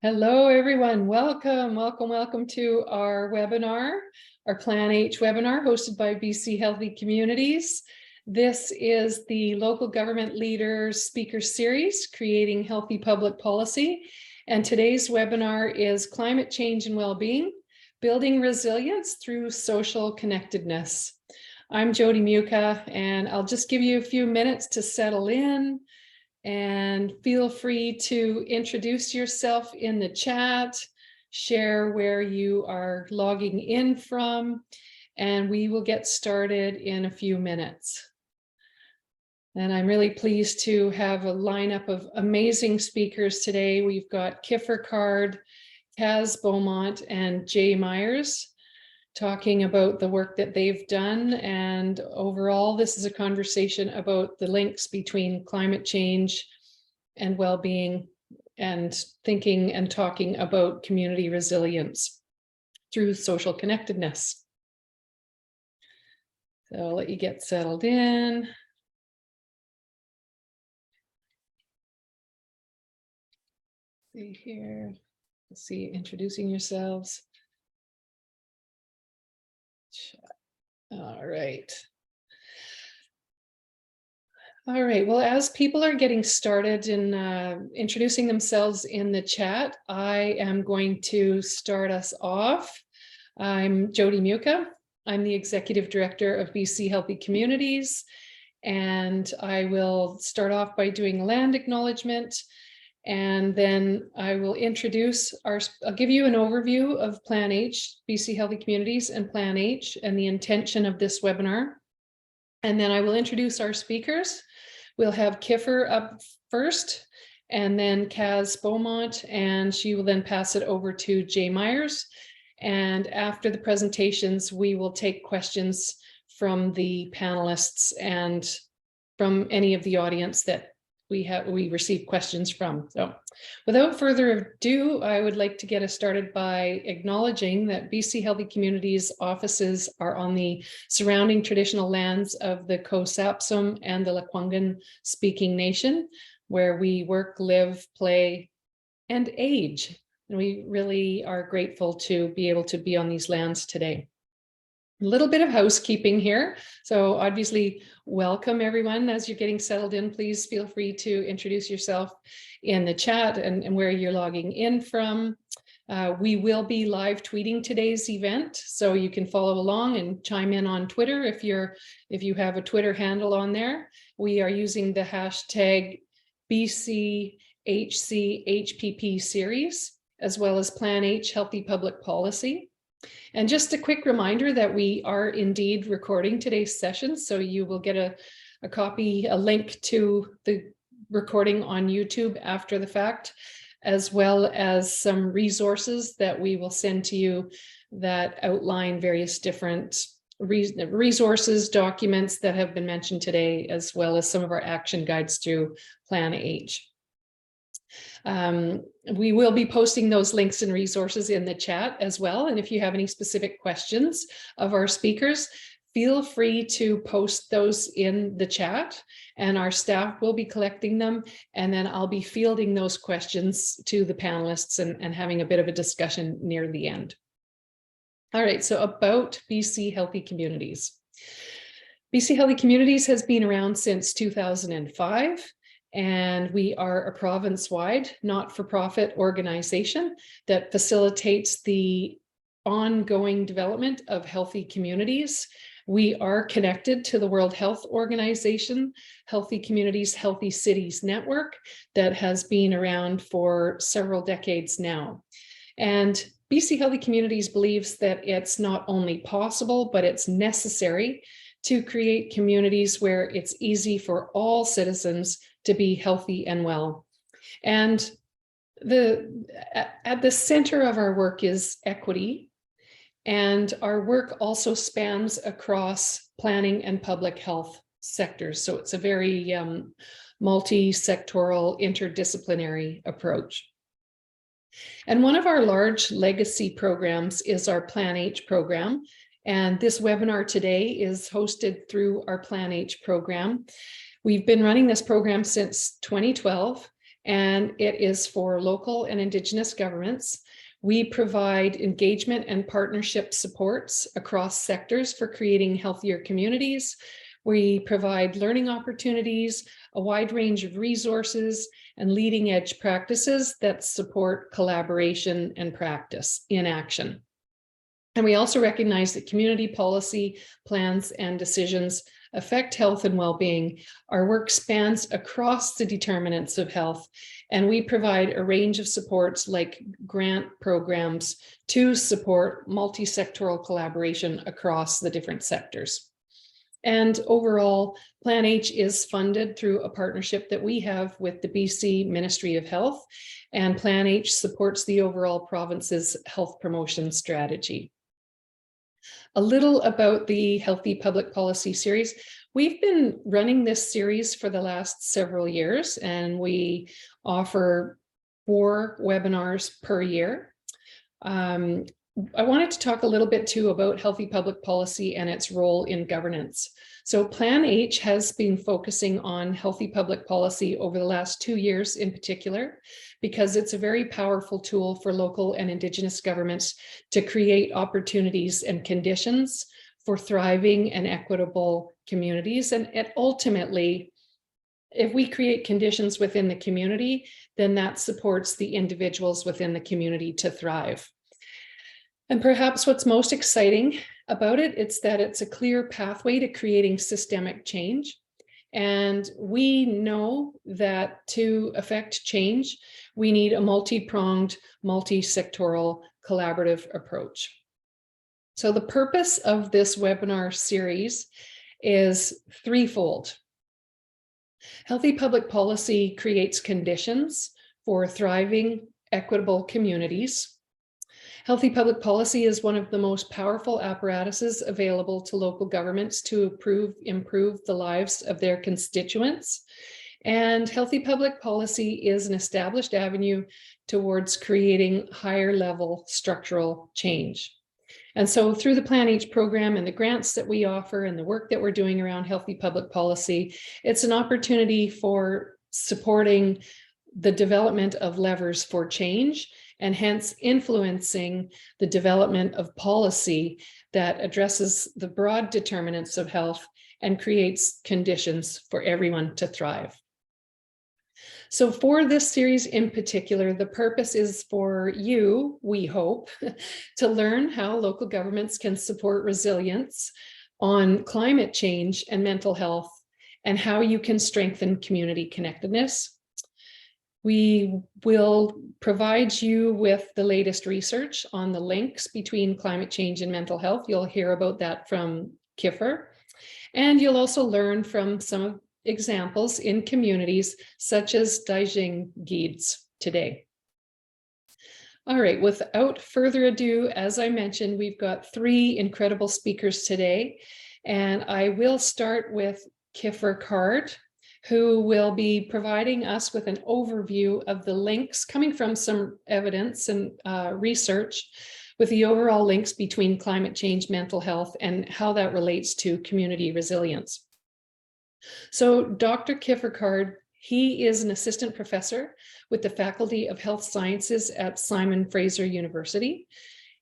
Hello, everyone. Welcome to our webinar, our Plan H webinar hosted by BC Healthy Communities. This is the Local Government Leaders Speaker Series, Creating Healthy Public Policy. And today's webinar is Climate Change and Wellbeing, Building Resilience Through Social Connectedness. I'm Jody Muka, and I'll just give you a few minutes to settle in. And feel free to introduce yourself in the chat, share where you are logging in from, and we will get started in a few minutes. And I'm really pleased to have a lineup of amazing speakers today. We've got Kiffer Card, Beaumont and Jay Myers talking about the work that they've done. And overall, this is a conversation about the links between climate change and well-being, and thinking and talking about community resilience through social connectedness. So I'll let you get settled in. See here, let's see, introducing yourselves. All right. All right, well, as people are getting started in introducing themselves in the chat, I am going to start us off. I'm Jody Muka. I'm the Executive Director of BC Healthy Communities, and I will start off by doing land acknowledgement, and then I will introduce I'll give you an overview of Plan H, BC Healthy Communities and Plan H, and the intention of this webinar. And then I will introduce our speakers. We'll have Kiffer up first, and then Beaumont, and she will then pass it over to Jay Myers. And after the presentations, we will take questions from the panelists and from any of the audience that we receive questions from. So without further ado, I would like to get us started by acknowledging that BC Healthy Communities offices are on the surrounding traditional lands of the Ko-Sapsum and the Lekwungen speaking nation, where we work, live, play, and age. And we really are grateful to be able to be on these lands today. A little bit of housekeeping here. So obviously, welcome everyone. As you're getting settled in, please feel free to introduce yourself in the chat and where you're logging in from. We will be live tweeting today's event, so you can follow along and chime in on Twitter if you have a Twitter handle on there. We are using the hashtag BCHCHPP series, as well as Plan H Healthy Public Policy. And just a quick reminder that we are indeed recording today's session, so you will get a link to the recording on YouTube after the fact, as well as some resources that we will send to you that outline various different resources, documents that have been mentioned today, as well as some of our action guides through Plan H. We will be posting those links and resources in the chat as well. And if you have any specific questions of our speakers, feel free to post those in the chat, and our staff will be collecting them. And then I'll be fielding those questions to the panelists and having a bit of a discussion near the end. All right, so about BC Healthy Communities. BC Healthy Communities has been around since 2005. And we are a province-wide not-for-profit organization that facilitates the ongoing development of healthy communities. We are connected to the World Health Organization, Healthy Communities, Healthy Cities Network, that has been around for several decades now. And BC Healthy Communities believes that it's not only possible, but it's necessary to create communities where it's easy for all citizens to be healthy and well. And at the center of our work is equity, and our work also spans across planning and public health sectors. So it's a very multi-sectoral, interdisciplinary approach. And one of our large legacy programs is our Plan H program. And this webinar today is hosted through our Plan H program. We've been running this program since 2012, and it is for local and Indigenous governments. We provide engagement and partnership supports across sectors for creating healthier communities. We provide learning opportunities, a wide range of resources, and leading edge practices that support collaboration and practice in action. And we also recognize that community policy, plans, and decisions affect health and well-being. Our work spans across the determinants of health, and we provide a range of supports like grant programs to support multi-sectoral collaboration across the different sectors. And overall, Plan H is funded through a partnership that we have with the BC Ministry of Health, and Plan H supports the overall province's health promotion strategy. A little about the Healthy Public Policy series. We've been running this series for the last several years, and we offer 4 webinars per year. I wanted to talk a little bit too about healthy public policy and its role in governance. So Plan H has been focusing on healthy public policy over the last 2 years in particular, because it's a very powerful tool for local and Indigenous governments to create opportunities and conditions for thriving and equitable communities. And ultimately, if we create conditions within the community, then that supports the individuals within the community to thrive. And perhaps what's most exciting about it, it's that it's a clear pathway to creating systemic change. And we know that to affect change, we need a multi-pronged, multi-sectoral collaborative approach. So the purpose of this webinar series is threefold. Healthy public policy creates conditions for thriving, equitable communities. Healthy public policy is one of the most powerful apparatuses available to local governments to improve the lives of their constituents. And healthy public policy is an established avenue towards creating higher level structural change. And so through the Plan H program and the grants that we offer and the work that we're doing around healthy public policy, it's an opportunity for supporting the development of levers for change, and hence influencing the development of policy that addresses the broad determinants of health and creates conditions for everyone to thrive. So for this series in particular, the purpose is for you, we hope, to learn how local governments can support resilience on climate change and mental health, and how you can strengthen community connectedness. We will provide you with the latest research on the links between climate change and mental health. You'll hear about that from Kiffer. And you'll also learn from some examples in communities such as Daajing Giids today. All right, without further ado, as I mentioned, we've got 3 incredible speakers today. And I will start with Kiffer Card, who will be providing us with an overview of the links coming from some evidence and research with the overall links between climate change, mental health, and how that relates to community resilience. So Dr. Kiffer Card, he is an assistant professor with the Faculty of Health Sciences at Simon Fraser University,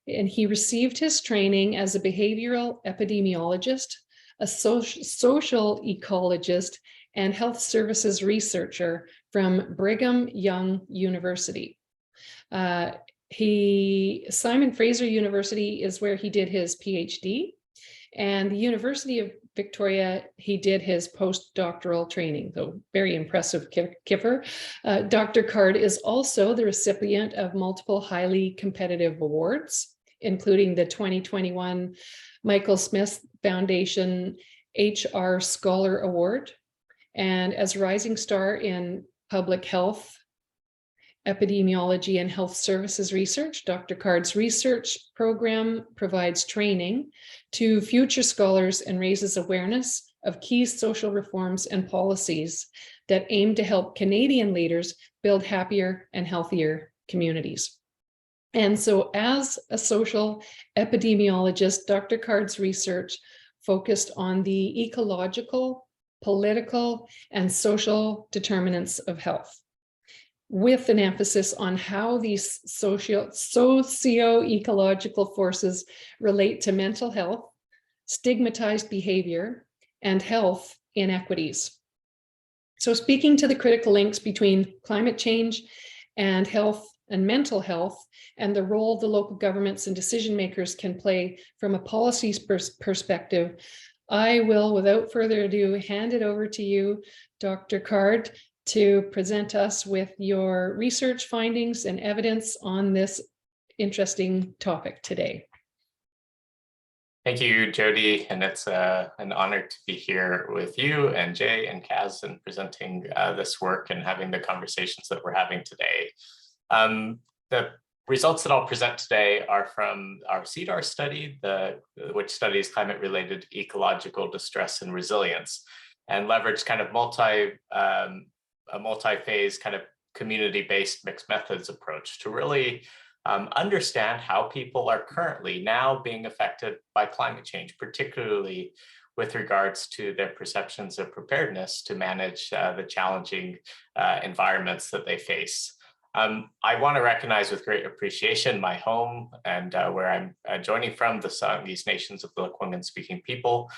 and he received his training as a behavioral epidemiologist, a social ecologist, and health services researcher from Brigham Young University. Simon Fraser University is where he did his PhD, and the University of Victoria, he did his postdoctoral training, so very impressive, Kiffer. Dr. Card is also the recipient of multiple highly competitive awards, including the 2021 Michael Smith Foundation HR Scholar Award. And as Rising Star in Public Health, Epidemiology, and Health Services Research, Dr. Card's research program provides training to future scholars and raises awareness of key social reforms and policies that aim to help Canadian leaders build happier and healthier communities. And so as a social epidemiologist, Dr. Card's research focused on the ecological, political, and social determinants of health. with an emphasis on how these socio-ecological forces relate to mental health, stigmatized behavior, and health inequities. So speaking to the critical links between climate change and health and mental health, and the role the local governments and decision makers can play from a policies perspective, I will, without further ado, hand it over to you, Dr. Card, to present us with your research findings and evidence on this interesting topic today. Thank you, Jody, and it's an honor to be here with you and Jay and Kaz and presenting this work and having the conversations that we're having today. The results that I'll present today are from our CEDAR study, which studies climate-related ecological distress and resilience, and leverage kind of a multi-phase kind of community-based mixed methods approach to really understand how people are currently now being affected by climate change, particularly with regards to their perceptions of preparedness to manage the challenging environments that they face. I want to recognize with great appreciation my home and where I'm joining from, the Songhees Nations of the Lekwungen speaking people.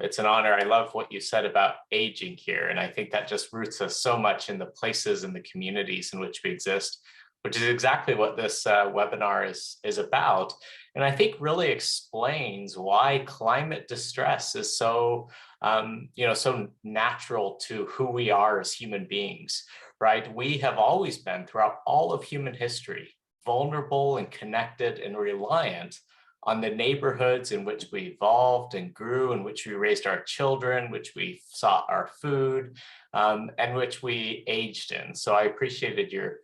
It's an honor. I love what you said about aging here, and I think that just roots us so much in the places and the communities in which we exist, which is exactly what this webinar is about. And I think really explains why climate distress is so, so natural to who we are as human beings, right? We have always been, throughout all of human history, vulnerable and connected and reliant on the neighborhoods in which we evolved and grew, in which we raised our children, which we sought our food, and which we aged in. So I appreciated your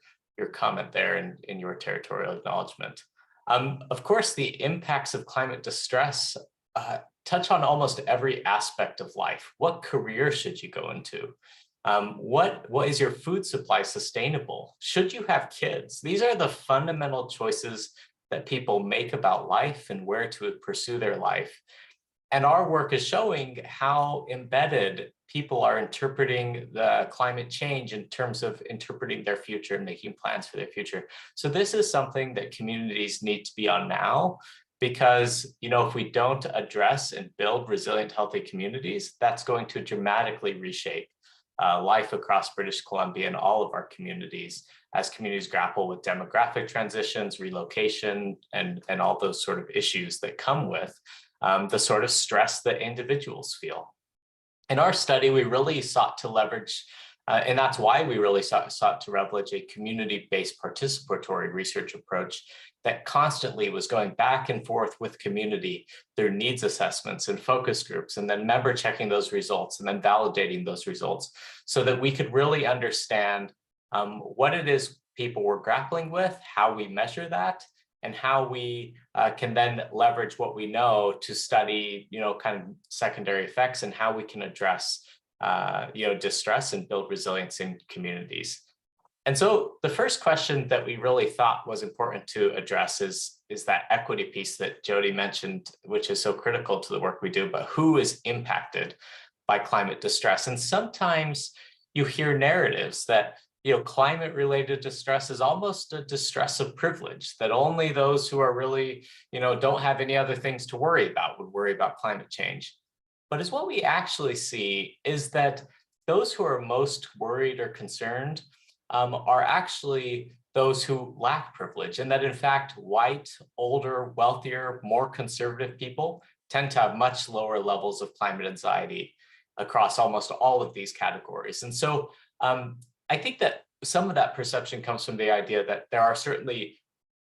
comment there in your territorial acknowledgement. Of course, the impacts of climate distress touch on almost every aspect of life. What career should you go into? What is your food supply sustainable? Should you have kids? These are the fundamental choices that people make about life and where to pursue their life. And our work is showing how embedded people are interpreting the climate change in terms of interpreting their future and making plans for their future. So this is something that communities need to be on now, because if we don't address and build resilient, healthy communities, that's going to dramatically reshape life across British Columbia and all of our communities as communities grapple with demographic transitions, relocation, and all those sort of issues that come with the sort of stress that individuals feel. In our study, we really sought to leverage, and that's why we really sought to leverage a community-based participatory research approach that constantly was going back and forth with community through needs assessments and focus groups, and then member checking those results and then validating those results so that we could really understand what it is people were grappling with, how we measure that, and how we can then leverage what we know to study, kind of secondary effects and how we can address, distress and build resilience in communities. And so the first question that we really thought was important to address is that equity piece that Jody mentioned, which is so critical to the work we do, but who is impacted by climate distress? And sometimes you hear narratives that climate-related distress is almost a distress of privilege, that only those who are really, don't have any other things to worry about would worry about climate change. But as what we actually see is that those who are most worried or concerned are actually those who lack privilege, and that in fact, white, older, wealthier, more conservative people tend to have much lower levels of climate anxiety across almost all of these categories. And so I think that some of that perception comes from the idea that there are certainly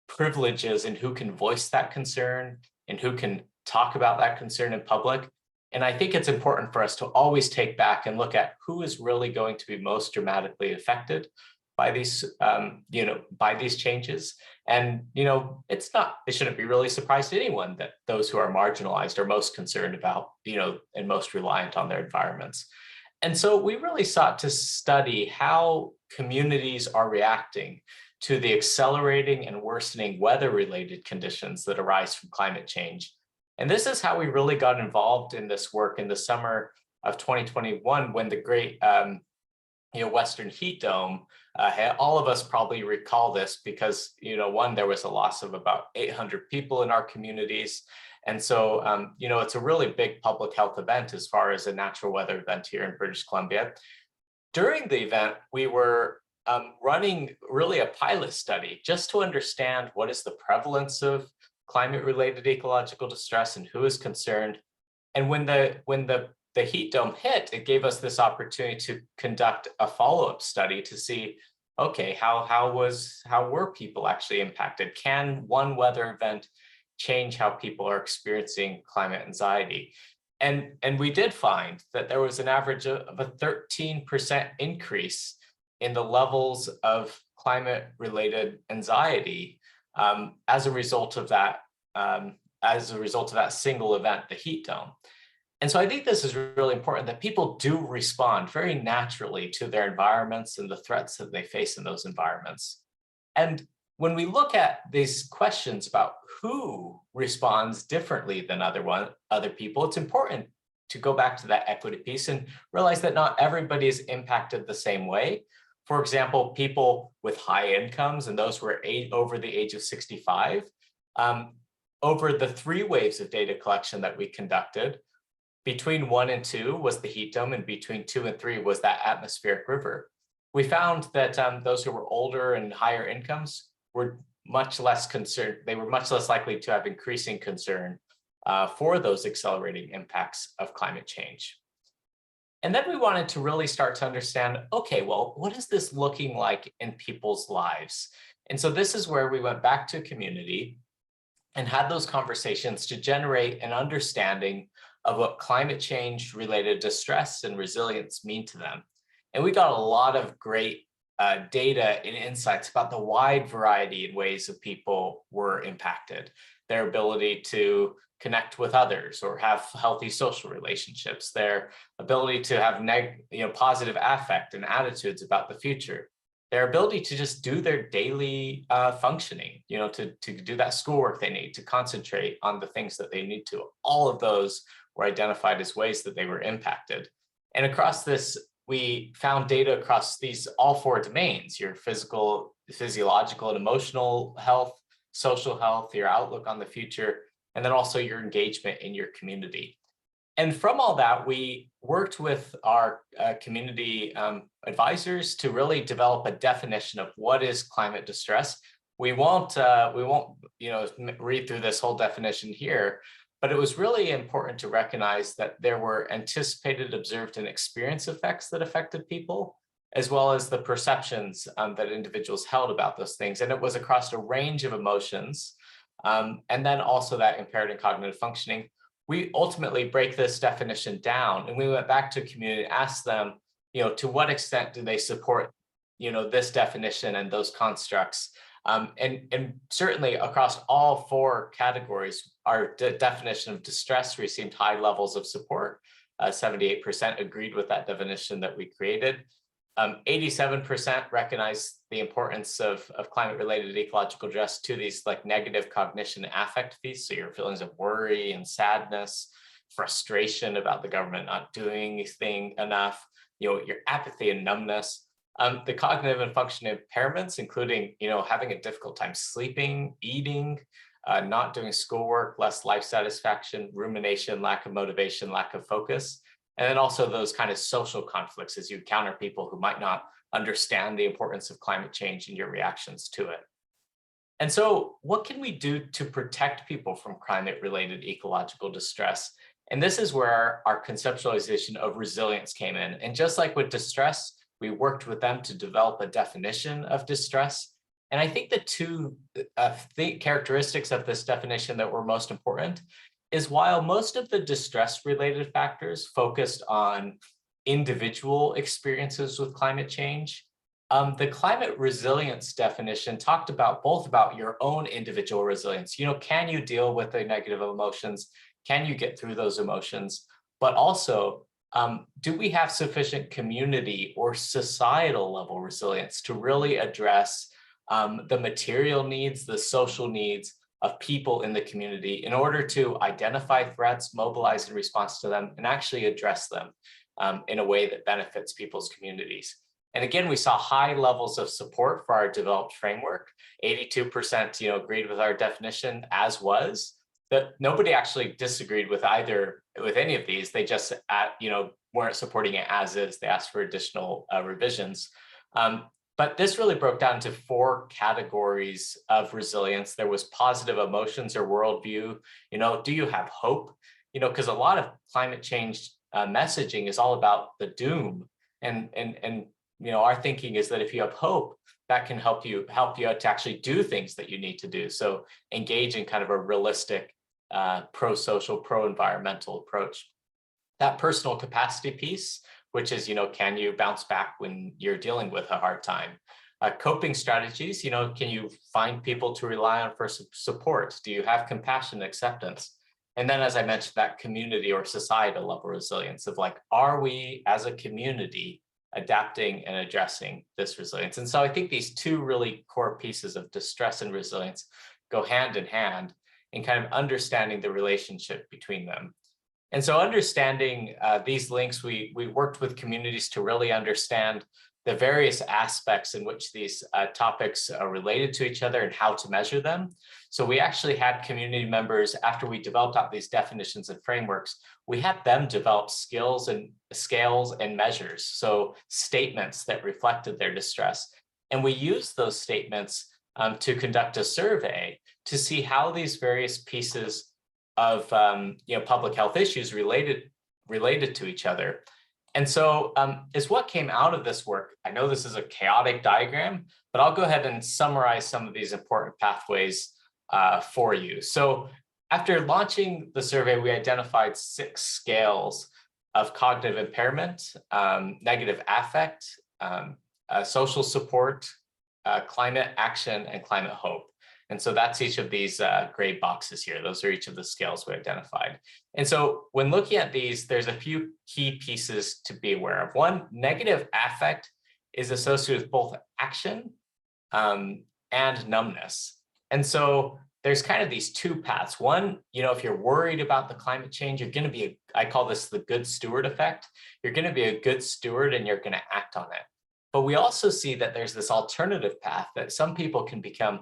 privileges in who can voice that concern and who can talk about that concern in public. And I think it's important for us to always take back and look at who is really going to be most dramatically affected by these, by these changes. And, it shouldn't be really surprised to anyone that those who are marginalized are most concerned about, and most reliant on their environments. And so we really sought to study how communities are reacting to the accelerating and worsening weather-related conditions that arise from climate change. And this is how we really got involved in this work in the summer of 2021, when the great Western heat dome, all of us probably recall this because, one, there was a loss of about 800 people in our communities. And so, it's a really big public health event as far as a natural weather event here in British Columbia. During the event, we were running really a pilot study just to understand what is the prevalence of climate-related ecological distress and who is concerned. And when the heat dome hit, it gave us this opportunity to conduct a follow-up study to see, okay, how were people actually impacted? Can one weather event change how people are experiencing climate anxiety? And we did find that there was an average of a 13% increase in the levels of climate-related anxiety as a result of that single event, the heat dome. And so I think this is really important that people do respond very naturally to their environments and the threats that they face in those environments. And when we look at these questions about who responds differently than other people, it's important to go back to that equity piece and realize that not everybody is impacted the same way. For example, people with high incomes and those who are over the age of 65, over the 3 waves of data collection that we conducted, between 1 and 2 was the heat dome, and between 2 and 3 was that atmospheric river. We found that those who were older and higher incomes were much less concerned. They were much less likely to have increasing concern for those accelerating impacts of climate change. And then we wanted to really start to understand, okay, well, what is this looking like in people's lives? And so this is where we went back to community and had those conversations to generate an understanding of what climate change related distress and resilience mean to them. And we got a lot of great data and insights about the wide variety in ways that people were impacted, their ability to connect with others or have healthy social relationships, their ability to have positive affect and attitudes about the future, their ability to just do their daily functioning, to do that schoolwork they need, to concentrate on the things that they need to. All of those were identified as ways that they were impacted. And across this, we found data across all 4 domains: your physical, physiological and emotional health, social health, your outlook on the future, and then also your engagement in your community. And from all that, we worked with our community advisors to really develop a definition of what is climate distress. We won't read through this whole definition here, but it was really important to recognize that there were anticipated, observed, and experienced effects that affected people, as well as the perceptions that individuals held about those things. And it was across a range of emotions, and then also that impaired and cognitive functioning. We ultimately break this definition down, and we went back to community and asked them, to what extent do they support, this definition and those constructs? And certainly across all 4 categories, our definition of distress received high levels of support. 78% agreed with that definition that we created. 87% recognized the importance of climate-related ecological distress to these like negative cognition affect piece. So your feelings of worry and sadness, frustration about the government not doing anything enough, your apathy and numbness. The cognitive and functional impairments, including, having a difficult time sleeping, eating, not doing schoolwork, less life satisfaction, rumination, lack of motivation, lack of focus. And then also those kind of social conflicts as you encounter people who might not understand the importance of climate change and your reactions to it. And so what can we do to protect people from climate-related ecological distress? And this is where our conceptualization of resilience came in. And just like with distress, we worked with them to develop a definition of distress. And I think the 2 characteristics of this definition that were most important is while most of the distress-related factors focused on individual experiences with climate change, the climate resilience definition talked about both about your own individual resilience. Can you deal with the negative emotions? Can you get through those emotions? But also, do we have sufficient community or societal level resilience to really address the material needs, the social needs of people in the community in order to identify threats, mobilize in response to them, and actually address them in a way that benefits people's communities? And again, we saw high levels of support for our developed framework. 82%, agreed with our definition, as was. That nobody actually disagreed with any of these. They just, weren't supporting it as is. They asked for additional revisions. But this really broke down to 4 categories of resilience. There was positive emotions or worldview. Do you have hope? Because a lot of climate change messaging is all about the doom, and our thinking is that if you have hope, that can help you to actually do things that you need to do. So engage in kind of a realistic, pro-social, pro-environmental approach. That personal capacity piece, which is, can you bounce back when you're dealing with a hard time? Coping strategies, can you find people to rely on for support? Do you have compassion and acceptance? And then, as I mentioned, that community or societal level resilience of like, are we as a community adapting and addressing this resilience? And so I think these 2 really core pieces of distress and resilience go hand in hand in kind of understanding the relationship between them. And so understanding these links, we worked with communities to really understand the various aspects in which these topics are related to each other and how to measure them. So we actually had community members, after we developed out these definitions and frameworks, we had them develop skills and scales and measures, so statements that reflected their distress. And we used those statements to conduct a survey to see how these various pieces of public health issues related to each other. And so is what came out of this work. I know this is a chaotic diagram, but I'll go ahead and summarize some of these important pathways for you. So after launching the survey, we identified 6 scales of cognitive impairment, negative affect, social support, climate action, and climate hope. And so that's each of these gray boxes here. Those are each of the scales we identified. And so when looking at these, there's a few key pieces to be aware of. One, negative affect is associated with both action and numbness. And so there's kind of these 2 paths. One, if you're worried about the climate change, you're going to be, I call this the good steward effect. You're going to be a good steward and you're going to act on it. But we also see that there's this alternative path that some people can become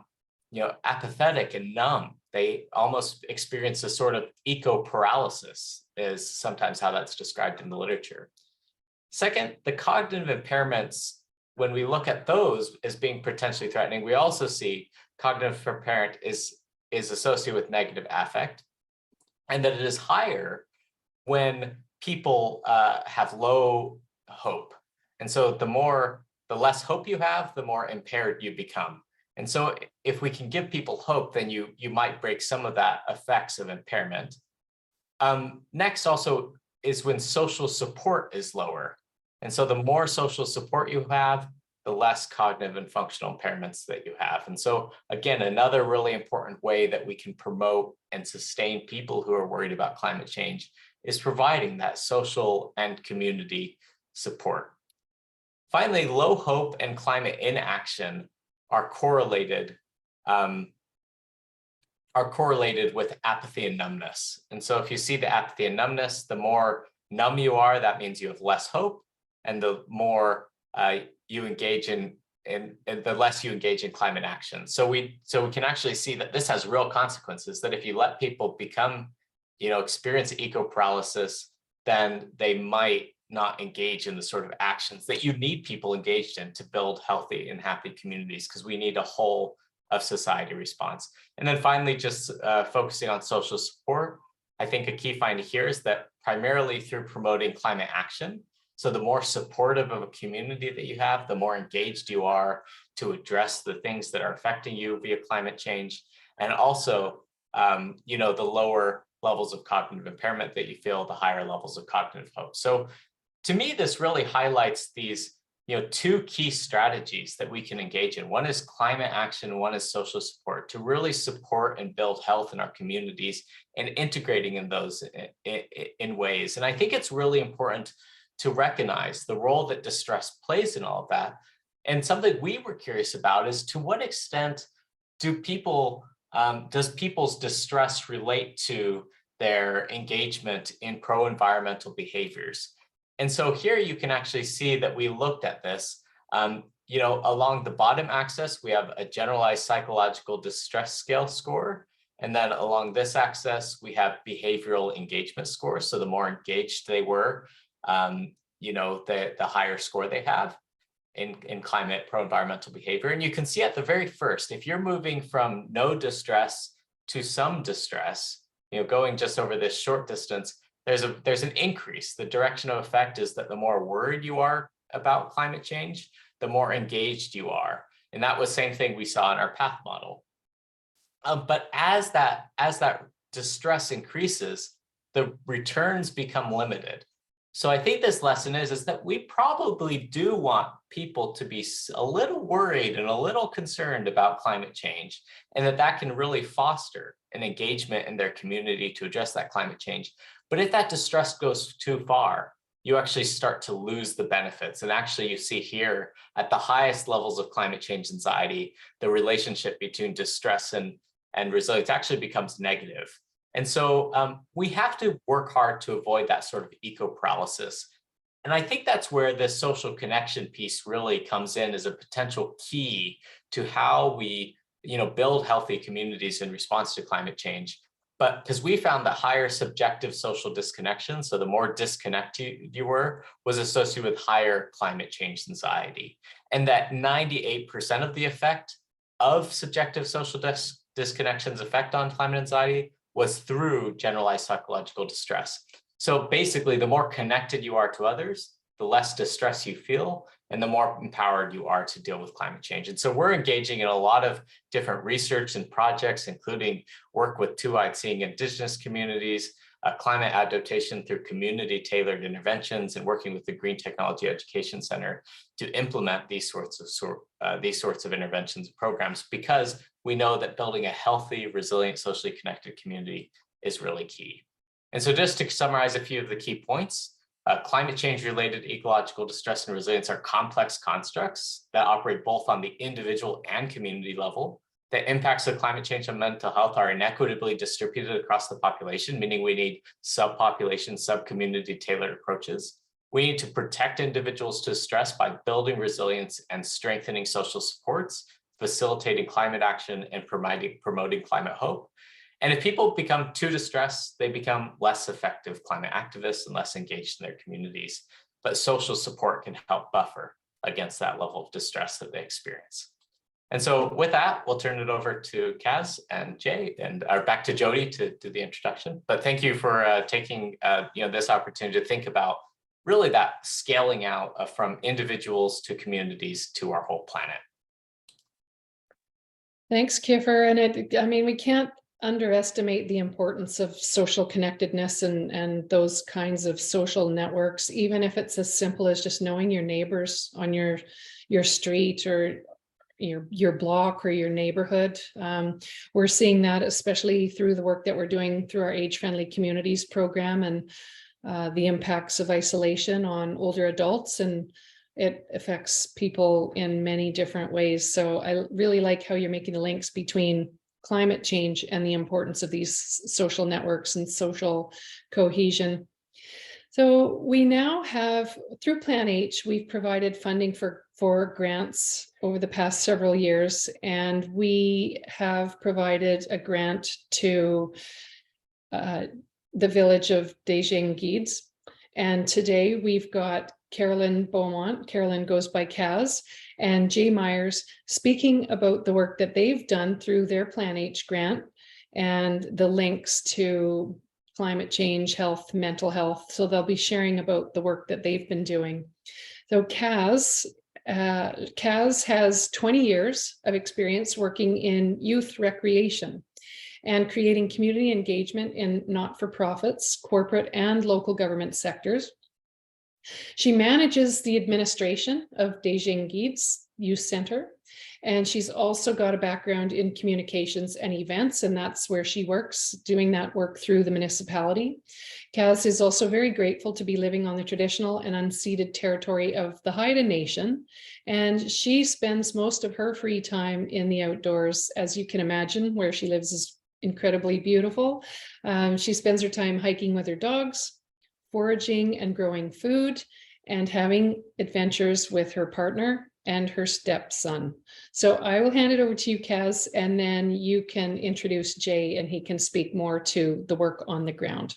apathetic and numb. They almost experience a sort of eco-paralysis, is sometimes how that's described in the literature. Second, the cognitive impairments, when we look at those as being potentially threatening, we also see cognitive impairment is associated with negative affect, and that it is higher when people have low hope. And so the less hope you have, the more impaired you become. And so if we can give people hope, then you might break some of that effects of impairment. Next also is when social support is lower. And so the more social support you have, the less cognitive and functional impairments that you have. And so again, another really important way that we can promote and sustain people who are worried about climate change is providing that social and community support. Finally, low hope and climate inaction are correlated with apathy and numbness. And so if you see the apathy and numbness, the more numb you are, that means you have less hope, and the more you engage in the less you engage in climate action. So we can actually see that this has real consequences, that if you let people become, experience eco-paralysis, then they might not engage in the sort of actions that you need people engaged in to build healthy and happy communities, because we need a whole of society response. And then finally, just focusing on social support, I think a key finding here is that primarily through promoting climate action, so the more supportive of a community that you have, the more engaged you are to address the things that are affecting you via climate change, and also, the lower levels of cognitive impairment that you feel, the higher levels of cognitive hope. So to me, this really highlights these, 2 key strategies that we can engage in. One is climate action, one is social support, to really support and build health in our communities and integrating in those in ways. And I think it's really important to recognize the role that distress plays in all of that. And something we were curious about is, to what extent does people's distress relate to their engagement in pro-environmental behaviors? And so here you can actually see that we looked at this Along the bottom axis, we have a generalized psychological distress scale score. And then along this axis, we have behavioral engagement scores. So the more engaged they were, the higher score they have in climate pro-environmental behavior. And you can see at the very first, if you're moving from no distress to some distress, going just over this short distance, there's an increase. The direction of effect is that the more worried you are about climate change, the more engaged you are. And that was the same thing we saw in our path model. But as that distress increases, the returns become limited. So I think this lesson is that we probably do want people to be a little worried and a little concerned about climate change, and that can really foster an engagement in their community to address that climate change. But if that distress goes too far, you actually start to lose the benefits. And actually you see here at the highest levels of climate change anxiety, the relationship between distress and resilience actually becomes negative. And so we have to work hard to avoid that sort of eco-paralysis. And I think that's where this social connection piece really comes in as a potential key to how we build healthy communities in response to climate change. But because we found that higher subjective social disconnection, so the more disconnected you were, was associated with higher climate change anxiety. And that 98% of the effect of subjective social disconnection's effect on climate anxiety was through generalized psychological distress. So basically, the more connected you are to others, the less distress you feel, and the more empowered you are to deal with climate change. And so we're engaging in a lot of different research and projects, including work with two-eyed seeing Indigenous communities, climate adaptation through community-tailored interventions, and working with the Green Technology Education Center to implement these sorts of interventions and programs, because we know that building a healthy, resilient, socially connected community is really key. And so just to summarize a few of the key points, climate change-related ecological distress and resilience are complex constructs that operate both on the individual and community level. The impacts of climate change on mental health are inequitably distributed across the population, meaning we need subpopulation, sub-community tailored approaches. We need to protect individuals to stress by building resilience and strengthening social supports, facilitating climate action, and promoting climate hope. And if people become too distressed, they become less effective climate activists and less engaged in their communities. But social support can help buffer against that level of distress that they experience. And so with that, we'll turn it over to Kaz and Jay, and back to Jody to do the introduction. But thank you for taking this opportunity to think about really that scaling out from individuals to communities to our whole planet. Thanks, Kiffer. And we can't underestimate the importance of social connectedness and those kinds of social networks, even if it's as simple as just knowing your neighbors on your street or your block or your neighborhood. We're seeing that especially through the work that we're doing through our age-friendly communities program and the impacts of isolation on older adults, and it affects people in many different ways. So I really like how you're making the links between climate change and the importance of these social networks and social cohesion. So we now have, through Plan H, we've provided funding for grants over the past several years, and we have provided a grant to the Village of Daajing Giids. And today we've got Carolyn Beaumont, Carolyn goes by Kaz, and Jay Myers speaking about the work that they've done through their Plan H grant and the links to climate change, health, mental health. So they'll be sharing about the work that they've been doing. So Kaz has 20 years of experience working in youth recreation and creating community engagement in not-for-profits, corporate and local government sectors. She manages the administration of Daajing Giids Youth Center, and she's also got a background in communications and events, and that's where she works, doing that work through the municipality. Kaz is also very grateful to be living on the traditional and unceded territory of the Haida Nation, and she spends most of her free time in the outdoors. As you can imagine, where she lives is incredibly beautiful. She spends her time hiking with her dogs, foraging and growing food, and having adventures with her partner, and her stepson. So I will hand it over to you, Kaz, and then you can introduce Jay and he can speak more to the work on the ground.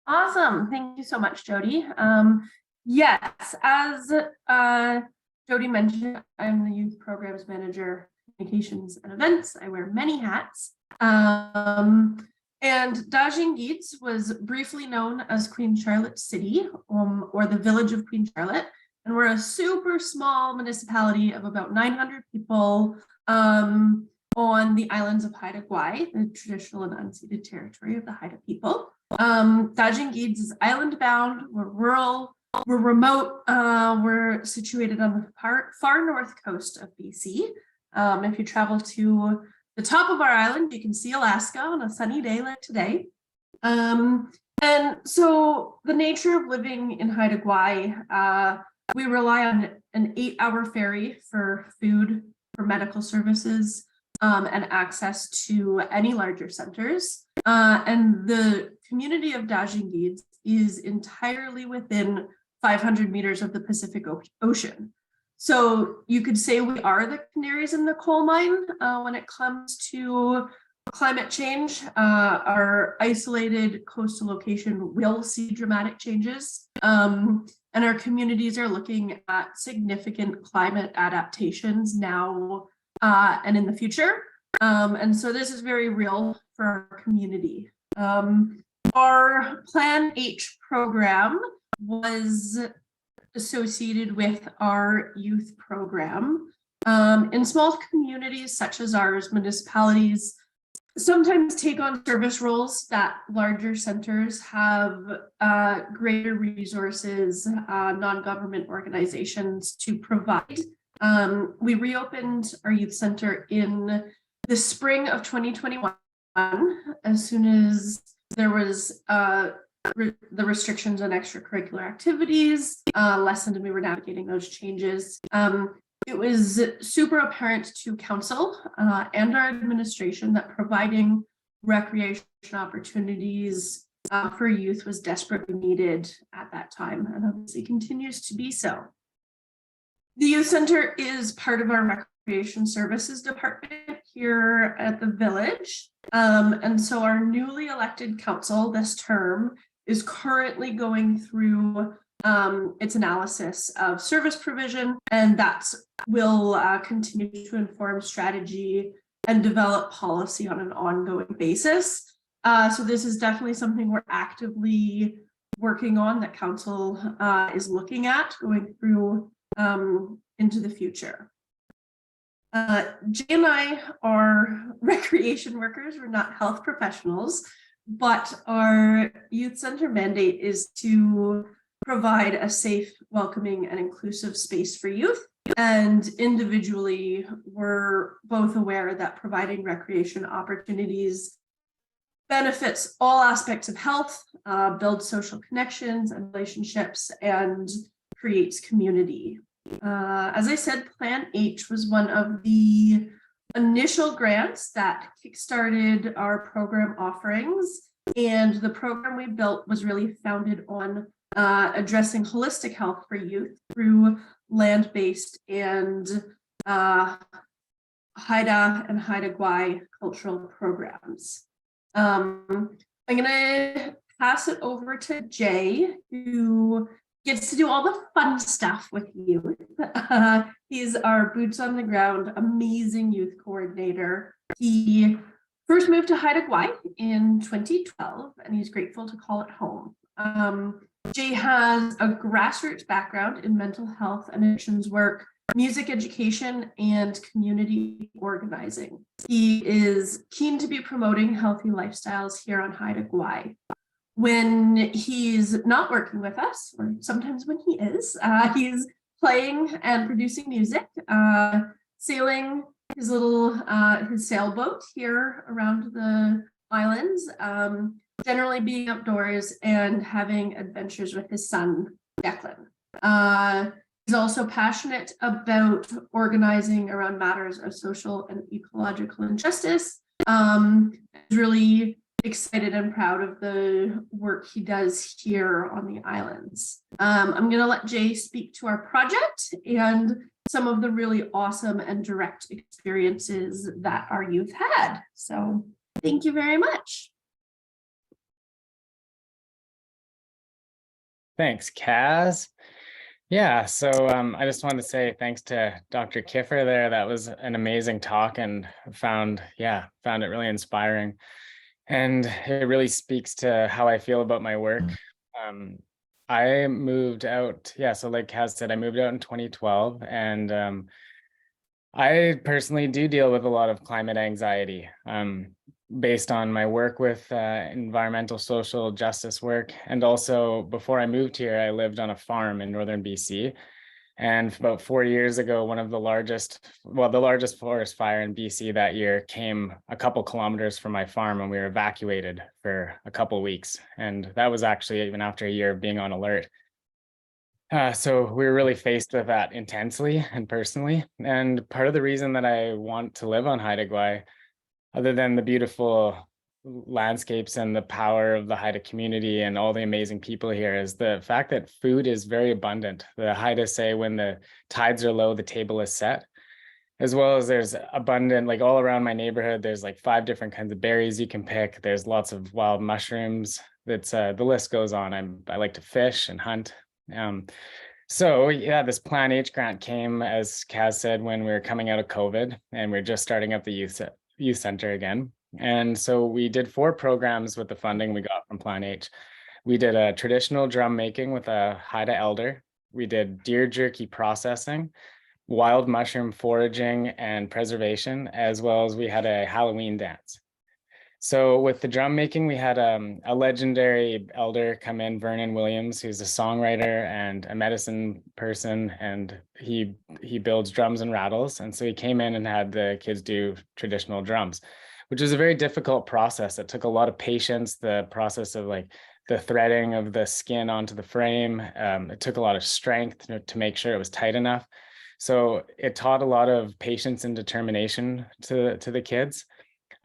Awesome. Thank you so much, Jody. Yes, as Jody mentioned, I'm the Youth Programs Manager, Communications and Events. I wear many hats. And Daajing Giids was briefly known as Queen Charlotte City, or the Village of Queen Charlotte. And we're a super small municipality of about 900 people on the islands of Haida Gwaii, the traditional and unceded territory of the Haida people. Daajing Giids is island bound, we're rural, we're remote, we're situated on the far north coast of BC. If you travel to the top of our island, you can see Alaska on a sunny day like today. And so the nature of living in Haida Gwaii, we rely on an 8-hour ferry for food, for medical services, and access to any larger centers. And the community of Daajing Giids is entirely within 500 meters of the Pacific Ocean. So you could say we are the canaries in the coal mine when it comes to climate change. Our isolated coastal location will see dramatic changes. And our communities are looking at significant climate adaptations now and in the future. And so this is very real for our community. Our Plan H program was associated with our youth program. In small communities such as ours, municipalities sometimes take on service roles that larger centers have greater resources, non-government organizations to provide. We reopened our youth center in the spring of 2021, as soon as there was the restrictions on extracurricular activities lessened and we were navigating those changes. It was super apparent to council and our administration that providing recreation opportunities for youth was desperately needed at that time, and obviously continues to be so. The youth center is part of our recreation services department here at the village. And so our newly elected council this term is currently going through its analysis of service provision, and that will continue to inform strategy and develop policy on an ongoing basis. So this is definitely something we're actively working on, that council is looking at going through into the future. Jay and I are recreation workers. We're not health professionals, but our youth center mandate is to provide a safe, welcoming, and inclusive space for youth. And individually, we're both aware that providing recreation opportunities benefits all aspects of health, builds social connections and relationships, and creates community. As I said, Plan H was one of the initial grants that kickstarted our program offerings, and the program we built was really founded on addressing holistic health for youth through land-based and Haida and Haida Gwaii cultural programs. I'm gonna pass it over to Jay, who gets to do all the fun stuff with youth. He's our boots on the ground, amazing youth coordinator. He first moved to Haida Gwaii in 2012, and he's grateful to call it home. Jay has a grassroots background in mental health and addictions work, music education, and community organizing. He is keen to be promoting healthy lifestyles here on Haida Gwaii. When he's not working with us, or sometimes when he is, he's playing and producing music, sailing his little his sailboat here around the islands, generally being outdoors and having adventures with his son, Declan. He's also passionate about organizing around matters of social and ecological injustice. Really excited and proud of the work he does here on the islands. I'm going to let Jay speak to our project and some of the really awesome and direct experiences that our youth had. So thank you very much. Thanks, Kaz. Yeah, so I just wanted to say thanks to Dr. Kiffer there. That was an amazing talk, and found it really inspiring. And it really speaks to how I feel about my work. I moved out, so like Kaz said, I moved out in 2012, and I personally do deal with a lot of climate anxiety based on my work with environmental social justice work. And also before I moved here, I lived on a farm in northern BC. And about 4 years ago, the largest forest fire in BC that year came a couple kilometers from my farm, and we were evacuated for a couple weeks. And that was actually even after a year of being on alert. So we were really faced with that intensely and personally. And part of the reason that I want to live on Haida Gwaii, other than the beautiful landscapes and the power of the Haida community and all the amazing people here, is the fact that food is very abundant. The Haida say when the tides are low, the table is set. As well as there's abundant, like all around my neighborhood, there's like 5 different kinds of berries you can pick. There's lots of wild mushrooms. That's the list goes on. I like to fish and hunt. So yeah, this Plan H grant came, as Kaz said, when we were coming out of COVID, and we're just starting up the youth center again. And so we did 4 programs with the funding we got from Plan H. We did a traditional drum making with a Haida elder. We did deer jerky processing, wild mushroom foraging and preservation, as well as we had a Halloween dance. So with the drum making, we had a legendary elder come in, Vernon Williams, who's a songwriter and a medicine person, and he builds drums and rattles. And so he came in and had the kids do traditional drums, which was a very difficult process. It took a lot of patience, the process of like the threading of the skin onto the frame. It took a lot of strength to make sure it was tight enough. So it taught a lot of patience and determination to the kids.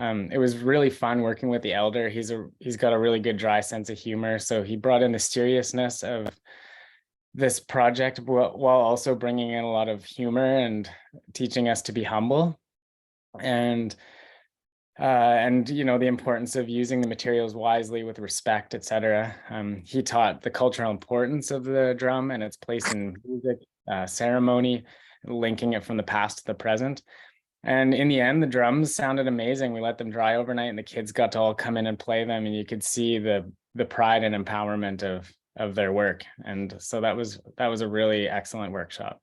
It was really fun working with the elder. He's got a really good dry sense of humor. So he brought in the seriousness of this project while also bringing in a lot of humor and teaching us to be humble. And the importance of using the materials wisely with respect, etc. He taught the cultural importance of the drum and its place in music, ceremony, linking it from the past to the present. And in the end, the drums sounded amazing. We let them dry overnight, and the kids got to all come in and play them, and you could see the pride and empowerment of their work. And so that was a really excellent workshop.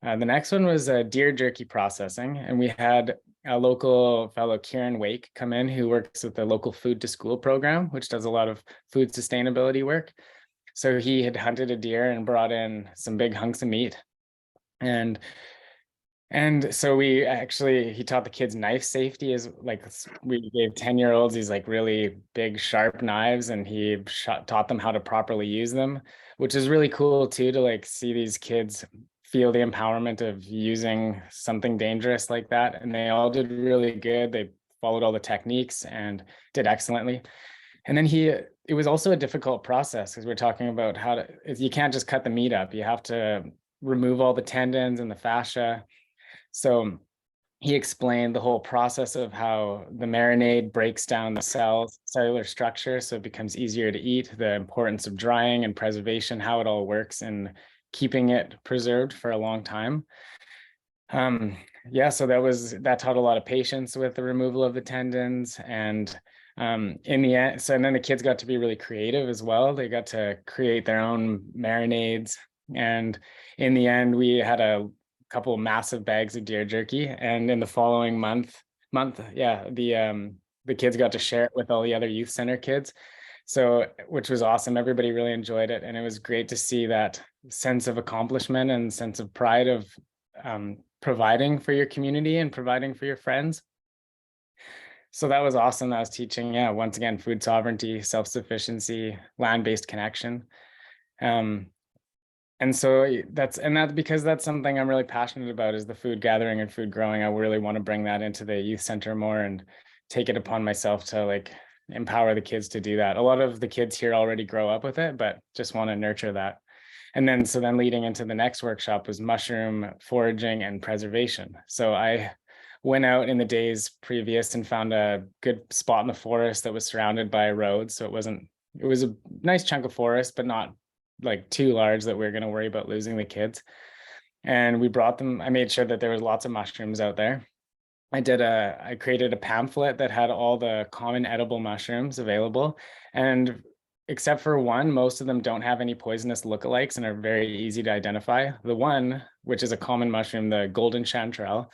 The next one was deer jerky processing, and we had a local fellow, Kieran Wake, come in, who works with the local Food to School program, which does a lot of food sustainability work. So he had hunted a deer and brought in some big hunks of meat. And so he taught the kids knife safety. Is like, we gave 10-year-olds these like really big sharp knives, and he taught them how to properly use them, which is really cool too, to like see these kids feel the empowerment of using something dangerous like that. And they all did really good. They followed all the techniques and did excellently. And then it was also a difficult process, because we're talking about you can't just cut the meat up. You have to remove all the tendons and the fascia. So he explained the whole process of how the marinade breaks down the cellular structure, so it becomes easier to eat, the importance of drying and preservation, how it all works, and keeping it preserved for a long time. So that taught a lot of patience with the removal of the tendons. And in the end, and then the kids got to be really creative as well. They got to create their own marinades. And in the end, we had a couple of massive bags of deer jerky, and in the following month, the kids got to share it with all the other youth center kids, so which was awesome. Everybody really enjoyed it, and it was great to see that sense of accomplishment and sense of pride of providing for your community and providing for your friends. So that was awesome. I was teaching, once again, food sovereignty, self-sufficiency, land-based connection. And so that's because that's something I'm really passionate about, is the food gathering and food growing. I really want to bring that into the youth center more and take it upon myself to like empower the kids to do that. A lot of the kids here already grow up with it, but just want to nurture that. And then, so then leading into the next workshop was mushroom foraging and preservation. So I went out in the days previous and found a good spot in the forest that was surrounded by a road. So it was a nice chunk of forest, but not like too large that we we're going to worry about losing the kids. And we brought them, I made sure that there was lots of mushrooms out there. I created a pamphlet that had all the common edible mushrooms available. And except for one, most of them don't have any poisonous lookalikes and are very easy to identify. The one, which is a common mushroom, the golden chanterelle,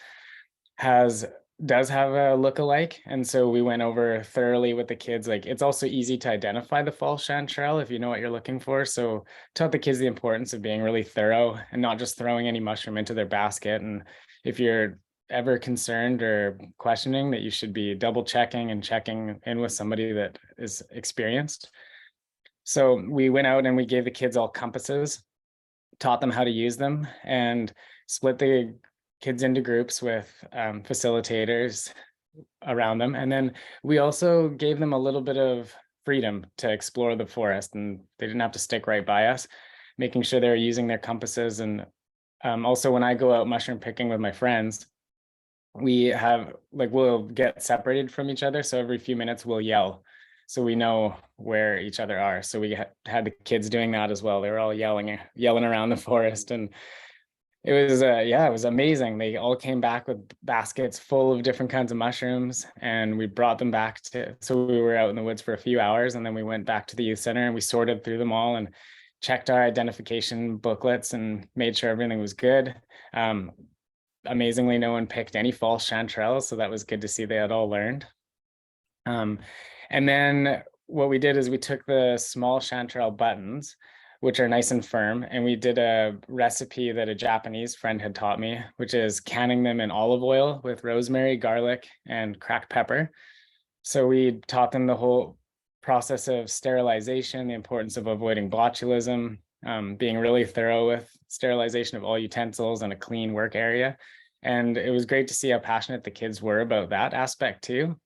does have a lookalike. And so we went over thoroughly with the kids. Like, it's also easy to identify the false chanterelle if you know what you're looking for. So taught the kids the importance of being really thorough and not just throwing any mushroom into their basket. And if you're ever concerned or questioning, that you should be double checking and checking in with somebody that is experienced. So we went out and we gave the kids all compasses, taught them how to use them, and split the kids into groups with facilitators around them. And then we also gave them a little bit of freedom to explore the forest, and they didn't have to stick right by us, making sure they were using their compasses. And also, when I go out mushroom picking with my friends, we'll get separated from each other. So every few minutes we'll yell, so we know where each other are. So we had the kids doing that as well. They were all yelling around the forest, and it was amazing. They all came back with baskets full of different kinds of mushrooms, and we brought them back so we were out in the woods for a few hours, and then we went back to the youth center and we sorted through them all and checked our identification booklets and made sure everything was good. Amazingly, no one picked any false chanterelles, so that was good to see they had all learned. And then what we did is we took the small chanterelle buttons, which are nice and firm, and we did a recipe that a Japanese friend had taught me, which is canning them in olive oil with rosemary, garlic, and cracked pepper. So we taught them the whole process of sterilization, the importance of avoiding botulism, being really thorough with sterilization of all utensils and a clean work area. And it was great to see how passionate the kids were about that aspect too.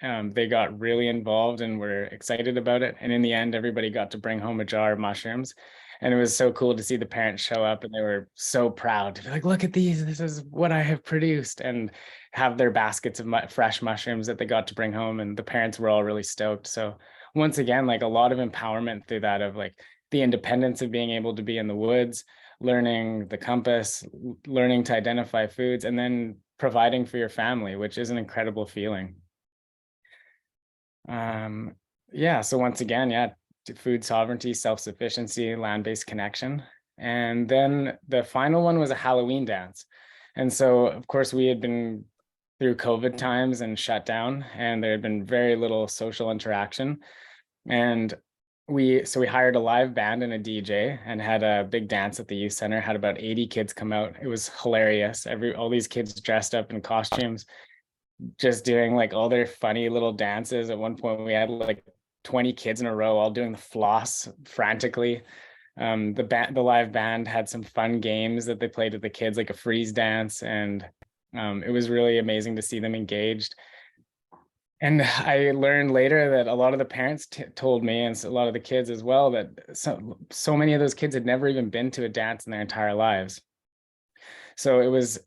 They got really involved and were excited about it. And in the end, everybody got to bring home a jar of mushrooms. And it was so cool to see the parents show up, and they were so proud to be like, look at these, this is what I have produced, and have their baskets of fresh mushrooms that they got to bring home. And the parents were all really stoked. So once again, like, a lot of empowerment through that, of like the independence of being able to be in the woods, learning the compass, learning to identify foods, and then providing for your family, which is an incredible feeling. So once again, food sovereignty, self-sufficiency, land-based connection. And then the final one was a Halloween dance. And so, of course, we had been through COVID times and shut down, and there had been very little social interaction. And we hired a live band and a DJ and had a big dance at the youth center, had about 80 kids come out. It was hilarious. All these kids dressed up in costumes, just doing like all their funny little dances. At one point we had like 20 kids in a row all doing the floss frantically. The live band had some fun games that they played with the kids, like a freeze dance, and it was really amazing to see them engaged. And I learned later that a lot of the parents told me, and a lot of the kids as well, that so many of those kids had never even been to a dance in their entire lives. So it was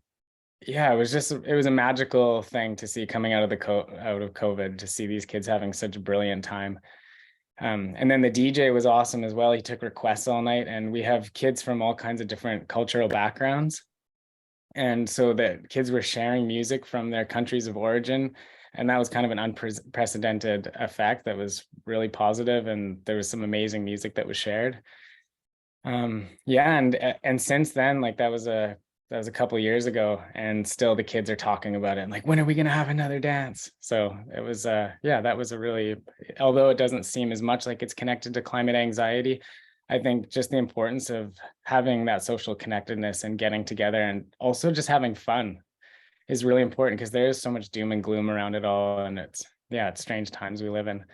a magical thing to see coming out of COVID, to see these kids having such a brilliant time. And then the DJ was awesome as well. He took requests all night, and we have kids from all kinds of different cultural backgrounds. And so the kids were sharing music from their countries of origin. And that was kind of an unprecedented effect that was really positive. And there was some amazing music that was shared. And since then, like, that was a couple of years ago, and still the kids are talking about it, and like, when are we going to have another dance? So it was that was a really, although it doesn't seem as much like it's connected to climate anxiety, I think just the importance of having that social connectedness and getting together, and also just having fun, is really important, because there is so much doom and gloom around it all, and it's strange times we live in.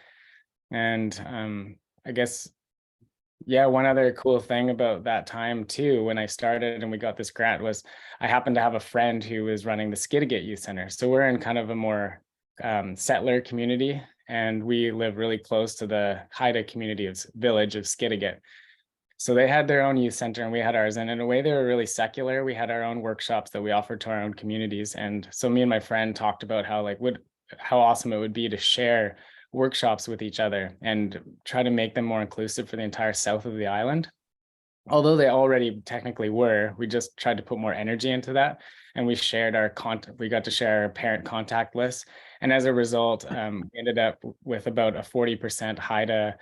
And I guess one other cool thing about that time too, when I started and we got this grant, was I happened to have a friend who was running the Skidegate Youth Center. So we're in kind of a more settler community, and we live really close to the Haida community of Village of Daajing Giids. So they had their own youth center and we had ours. And in a way, they were really secular. We had our own workshops that we offered to our own communities. And so me and my friend talked about how awesome it would be to share workshops with each other and try to make them more inclusive for the entire south of the island. Although they already technically were, we just tried to put more energy into that. And we shared our content. We got to share our parent contact list. And as a result, we ended up with about a 40% Haida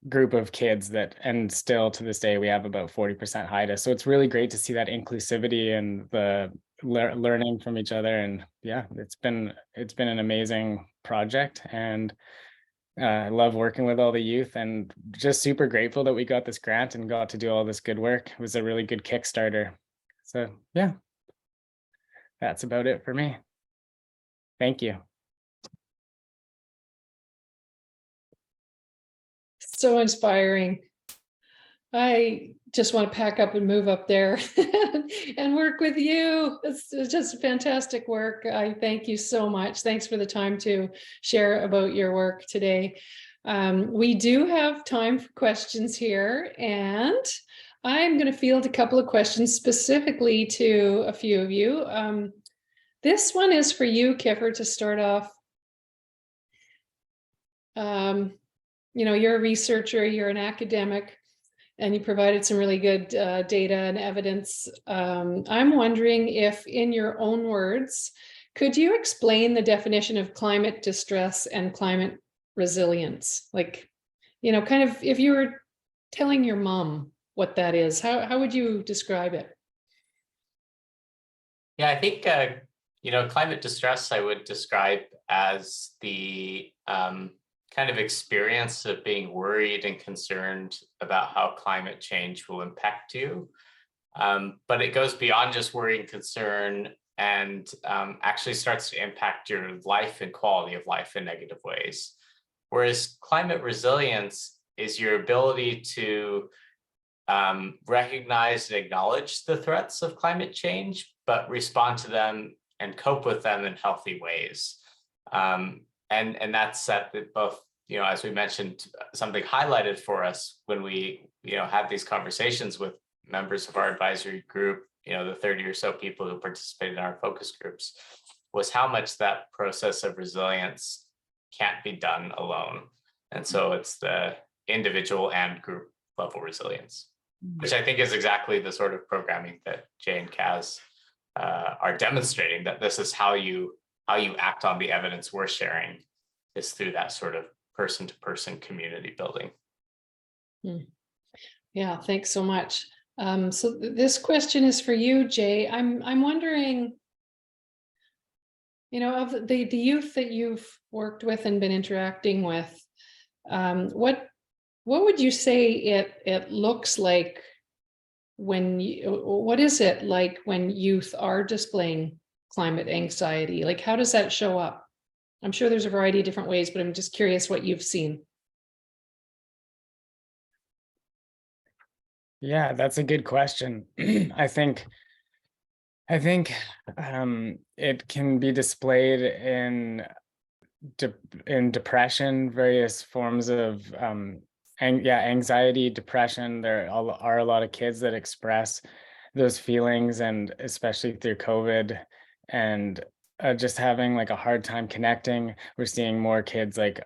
group of kids that, and still to this day, we have about 40% Haida. So it's really great to see that inclusivity and the learning from each other. And yeah, it's been an amazing project, and I love working with all the youth, and just super grateful that we got this grant and got to do all this good work. It was a really good Kickstarter. So yeah, that's about it for me. Thank you. So inspiring. I just want to pack up and move up there and work with you. It's just fantastic work. I thank you so much. Thanks for the time to share about your work today. We do have time for questions here, and I'm going to field a couple of questions specifically to a few of you. This one is for you, Kiffer, to start off. You know, you're a researcher, you're an academic, and you provided some really good data and evidence. I'm wondering if, in your own words, could you explain the definition of climate distress and climate resilience? Like, you know, kind of if you were telling your mom what that is, how would you describe it? Yeah, I think, you know, climate distress I would describe as the kind of experience of being worried and concerned about how climate change will impact you. But it goes beyond just worry and concern, and actually starts to impact your life and quality of life in negative ways. Whereas climate resilience is your ability to recognize and acknowledge the threats of climate change, but respond to them and cope with them in healthy ways. And that's that both, you know, as we mentioned, something highlighted for us when we, you know, had these conversations with members of our advisory group, you know, the 30 or so people who participated in our focus groups, was how much that process of resilience can't be done alone. And so it's the individual and group level resilience, which I think is exactly the sort of programming that Jay and Kaz are demonstrating, that this is how you act on the evidence we're sharing, is through that sort of person-to-person community building. Yeah, thanks so much. So this question is for you, Jay. I'm wondering, you know, of the youth that you've worked with and been interacting with, what would you say it looks like when what is it like when youth are displaying climate anxiety? Like, how does that show up? I'm sure there's a variety of different ways, but I'm just curious what you've seen. Yeah, that's a good question. I think it can be displayed in depression, various forms of anxiety, depression. There are a lot of kids that express those feelings, and especially through COVID, and just having like a hard time connecting. We're seeing more kids like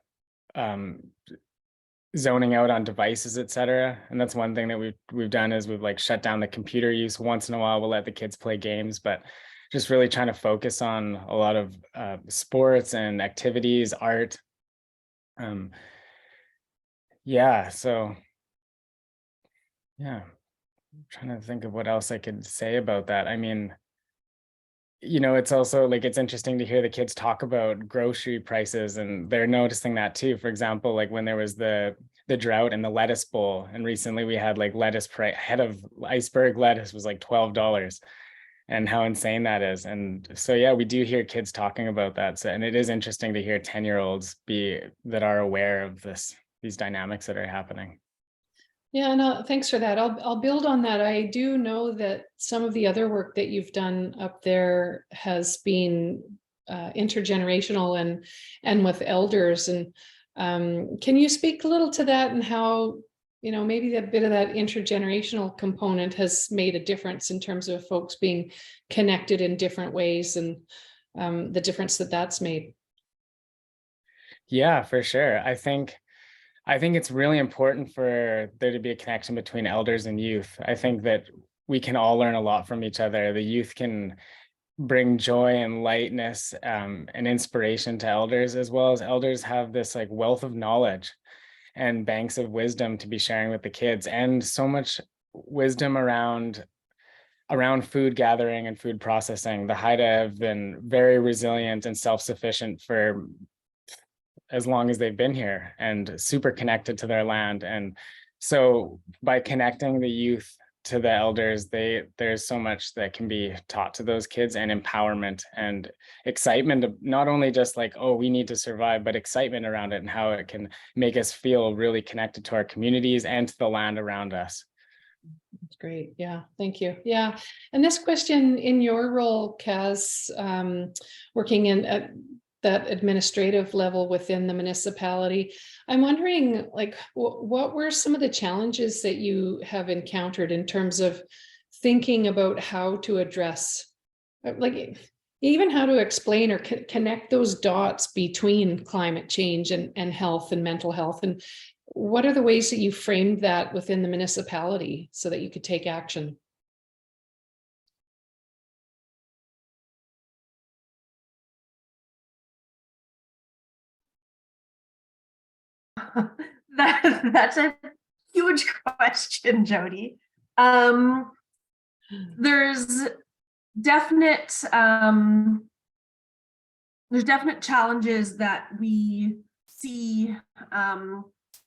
zoning out on devices, etc. And that's one thing that we've done, is we've like shut down the computer use. Once in a while, we'll let the kids play games, but just really trying to focus on a lot of sports and activities, art. Yeah, so yeah, I'm trying to think of what else I could say about that. I mean, you know, it's also like, it's interesting to hear the kids talk about grocery prices, and they're noticing that too. For example, like when there was the drought in the lettuce bowl, and recently we had like lettuce price, head of iceberg lettuce was like $12, and how insane that is. And so yeah, we do hear kids talking about that. So, and it is interesting to hear 10-year-olds that are aware of these dynamics that are happening. Yeah, no, thanks for that. I'll build on that. I do know that some of the other work that you've done up there has been intergenerational and with elders. And can you speak a little to that and how, you know, maybe a bit of that intergenerational component has made a difference in terms of folks being connected in different ways, and the difference that that's made? Yeah, for sure. I think it's really important for there to be a connection between elders and youth. I think that we can all learn a lot from each other. The youth can bring joy and lightness and inspiration to elders, as well as elders have this like wealth of knowledge and banks of wisdom to be sharing with the kids, and so much wisdom around food gathering and food processing. The Haida have been very resilient and self-sufficient for as long as they've been here and super connected to their land. And so by connecting the youth to the elders, there's so much that can be taught to those kids, and empowerment and excitement of not only just like, oh, we need to survive, but excitement around it and how it can make us feel really connected to our communities and to the land around us. That's great. Yeah, thank you. Yeah. And this question, in your role, Kaz, working at that administrative level within the municipality, I'm wondering, like, what were some of the challenges that you have encountered in terms of thinking about how to address, like, even how to explain or connect those dots between climate change and health and mental health? And what are the ways that you framed that within the municipality so that you could take action? That's a huge question, Jody. There's definite challenges that we see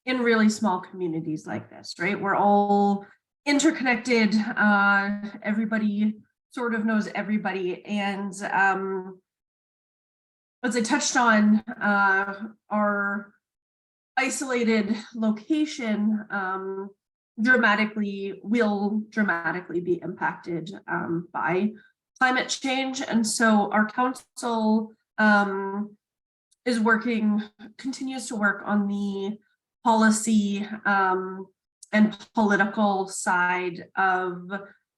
in really small communities like this, right? We're all interconnected. Everybody sort of knows everybody, and as I touched on, our isolated location will dramatically be impacted by climate change. And so our council continues to work on the policy and political side of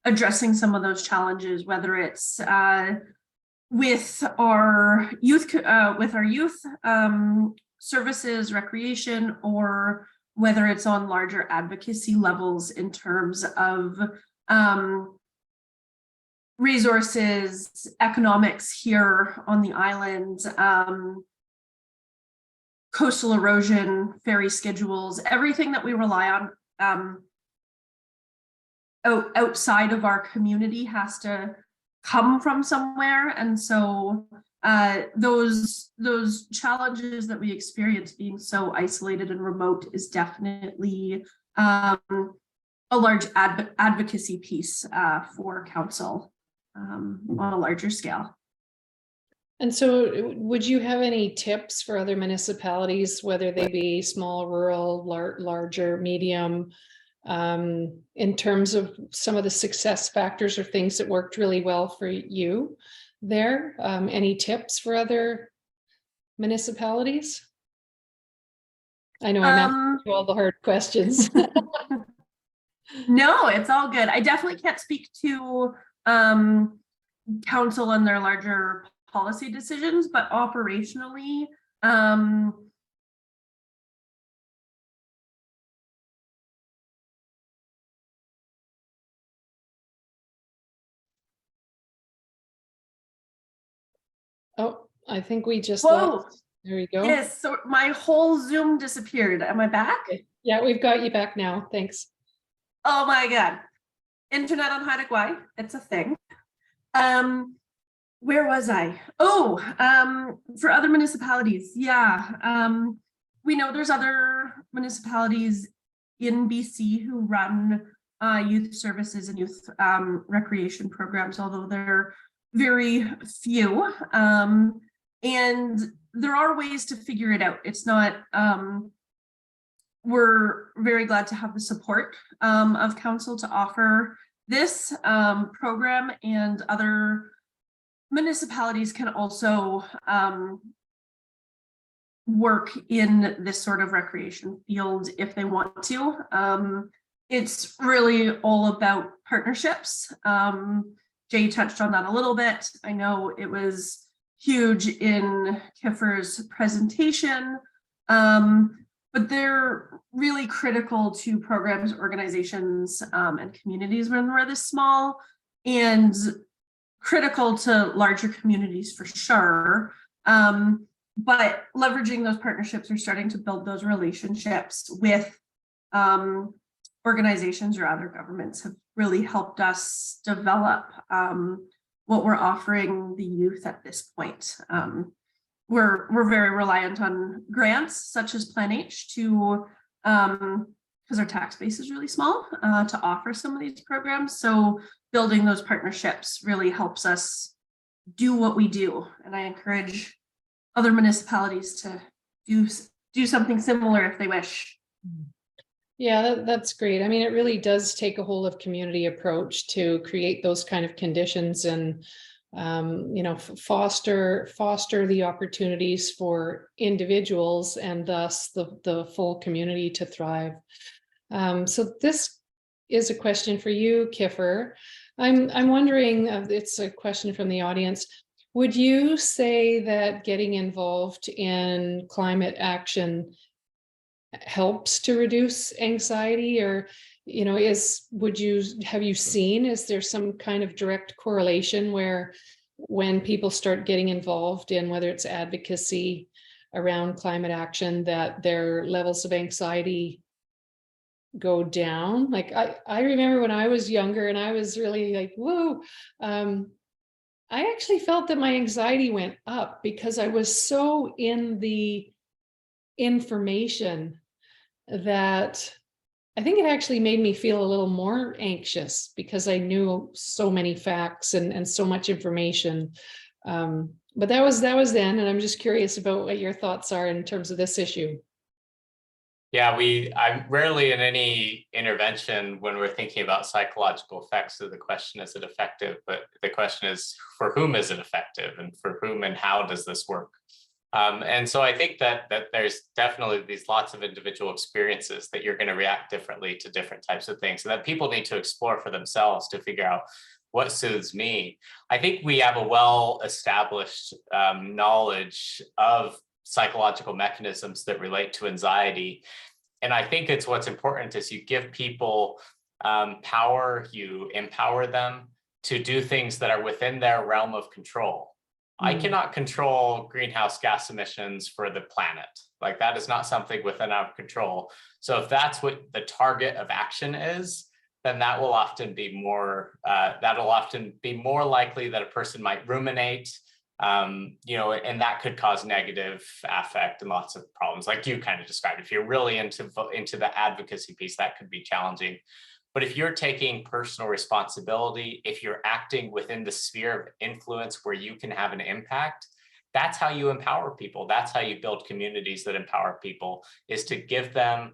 addressing some of those challenges, whether it's with our youth services, recreation, or whether it's on larger advocacy levels in terms of resources, economics here on the island, coastal erosion, ferry schedules, everything that we rely on outside of our community has to come from somewhere. And so those challenges that we experience being so isolated and remote is definitely a large advocacy piece for council on a larger scale. And so would you have any tips for other municipalities, whether they be small, rural, larger, medium, in terms of some of the success factors or things that worked really well for you there? Any tips for other municipalities? I know I'm asking all the hard questions. No, it's all good. I definitely can't speak to council and their larger policy decisions, but operationally, oh, I think we just whoa. lost. There we go. Yes, so my whole Zoom disappeared. Am I back? Okay. Yeah, we've got you back now. Thanks. Oh my God. Internet on Haida Gwaii, it's a thing. Where was I? Oh, for other municipalities. Yeah. We know there's other municipalities in BC who run youth services and youth recreation programs, although they're very few. And there are ways to figure it out. It's not, we're very glad to have the support of council to offer this program and other municipalities can also work in this sort of recreation field if they want to. It's really all about partnerships. Jay touched on that a little bit. I know it was huge in Kiffer's presentation, but they're really critical to programs, organizations, and communities when we're this small, and critical to larger communities for sure. But leveraging those partnerships or starting to build those relationships with organizations or other governments have really helped us develop what we're offering the youth at this point. We're very reliant on grants such as Plan H to, because our tax base is really small, to offer some of these programs. So building those partnerships really helps us do what we do. And I encourage other municipalities to do something similar if they wish. Yeah, that's great. I mean, it really does take a whole of community approach to create those kind of conditions and, you know, foster the opportunities for individuals and thus the full community to thrive. So this is a question for you, Kiffer. I'm wondering, it's a question from the audience. Would you say that getting involved in climate action helps to reduce anxiety, or, you know, have you seen, is there some kind of direct correlation where when people start getting involved in whether it's advocacy around climate action, that their levels of anxiety go down? Like I remember when I was younger and I was really like, whoa, I actually felt that my anxiety went up because I was so in the information that I think it actually made me feel a little more anxious because I knew so many facts and so much information. But that was then, and I'm just curious about what your thoughts are in terms of this issue. Yeah, I'm rarely in any intervention when we're thinking about psychological effects. So the question, is it effective? But the question is, for whom is it effective, and for whom and how does this work? And so I think that there's definitely these lots of individual experiences that you're going to react differently to different types of things, and that people need to explore for themselves to figure out what soothes me. I think we have a well-established knowledge of psychological mechanisms that relate to anxiety. And I think it's what's important is you give people power, you empower them to do things that are within their realm of control. I cannot control greenhouse gas emissions for the planet. Like, that is not something within our control. So if that's what the target of action is, then that will often be more, likely that a person might ruminate, you know, and that could cause negative affect and lots of problems, like you kind of described. If you're really into the advocacy piece, that could be challenging. But if you're taking personal responsibility, if you're acting within the sphere of influence where you can have an impact, that's how you empower people. That's how you build communities that empower people, is to give them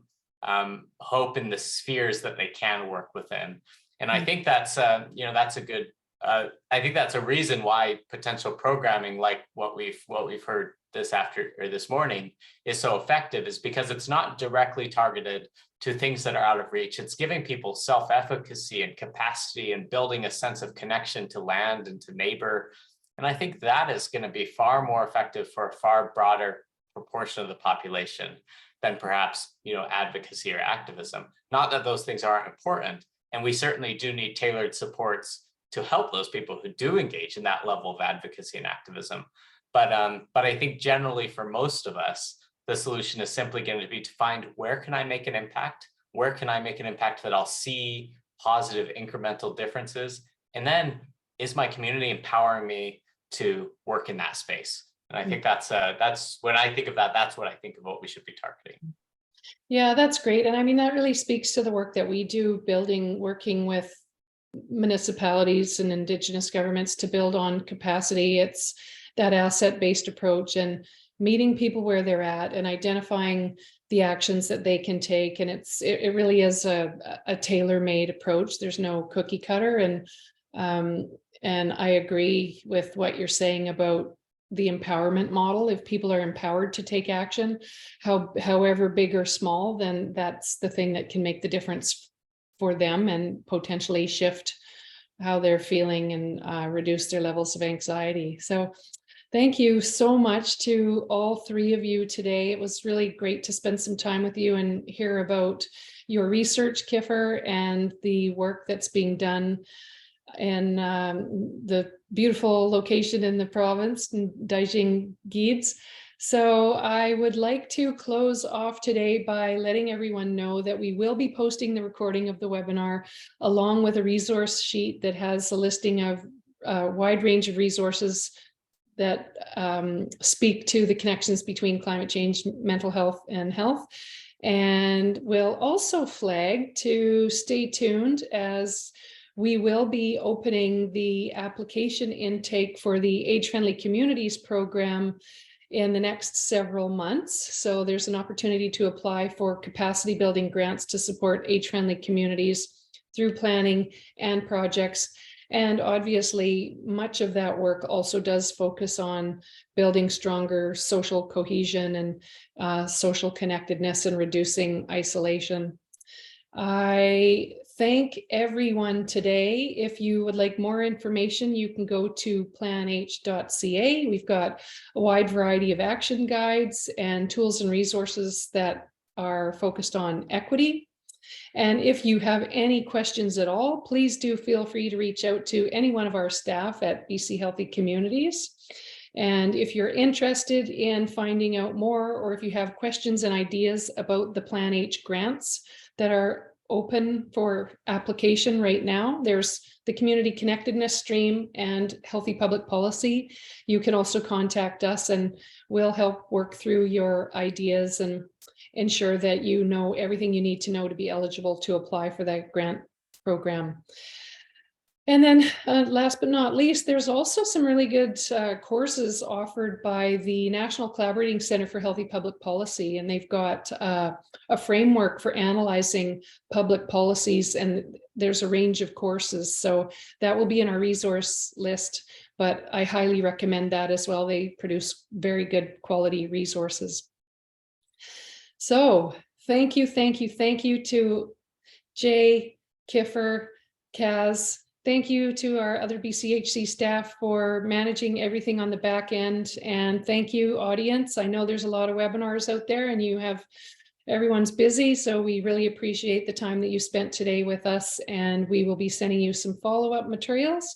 hope in the spheres that they can work within. And I think that's, you know, that's a good, I think that's a reason why potential programming like what we've heard this morning is so effective, is because it's not directly targeted to things that are out of reach. It's giving people self-efficacy and capacity and building a sense of connection to land and to neighbor. And I think that is going to be far more effective for a far broader proportion of the population than perhaps, you know, advocacy or activism. Not that those things aren't important, and we certainly do need tailored supports to help those people who do engage in that level of advocacy and activism. But I think generally for most of us, the solution is simply going to be to find, where can I make an impact? Where can I make an impact that I'll see positive incremental differences? And then, is my community empowering me to work in that space? And I think that's when I think of that, that's what I think of what we should be targeting. Yeah, that's great. And I mean, that really speaks to the work that we do, working with municipalities and Indigenous governments to build on capacity. It's that asset-based approach and meeting people where they're at and identifying the actions that they can take. And it really is a tailor-made approach. There's no cookie cutter. And And I agree with what you're saying about the empowerment model. If people are empowered to take action, however big or small, then that's the thing that can make the difference for them and potentially shift how they're feeling and reduce their levels of anxiety. So thank you so much to all three of you today. It was really great to spend some time with you and hear about your research, Kiffer, and the work that's being done in the beautiful location in the province, in Daajing Giids. So I would like to close off today by letting everyone know that we will be posting the recording of the webinar along with a resource sheet that has a listing of a wide range of resources that speak to the connections between climate change, mental health, and health. And we'll also flag to stay tuned, as we will be opening the application intake for the Age-Friendly Communities program in the next several months. So there's an opportunity to apply for capacity building grants to support age-friendly communities through planning and projects. And obviously, much of that work also does focus on building stronger social cohesion and social connectedness and reducing isolation. I thank everyone today. If you would like more information, you can go to planh.ca. We've got a wide variety of action guides and tools and resources that are focused on equity. And if you have any questions at all, please do feel free to reach out to any one of our staff at BC Healthy Communities. And if you're interested in finding out more, or if you have questions and ideas about the Plan H grants that are open for application right now, there's the Community Connectedness stream and Healthy Public Policy. You can also contact us and we'll help work through your ideas and ensure that you know everything you need to know to be eligible to apply for that grant program. And then last but not least, there's also some really good courses offered by the National Collaborating Center for Healthy Public Policy, and they've got a framework for analyzing public policies, and there's a range of courses. So that will be in our resource list, but I highly recommend that as well. They produce very good quality resources. So thank you to Jay, Kiffer, Kaz. Thank you to our other BCHC staff for managing everything on the back end. And thank you, audience. I know there's a lot of webinars out there and everyone's busy. So we really appreciate the time that you spent today with us. And we will be sending you some follow-up materials.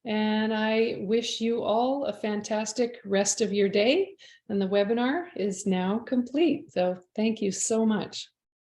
And I wish you all a fantastic rest of your day. And the webinar is now complete. So thank you so much.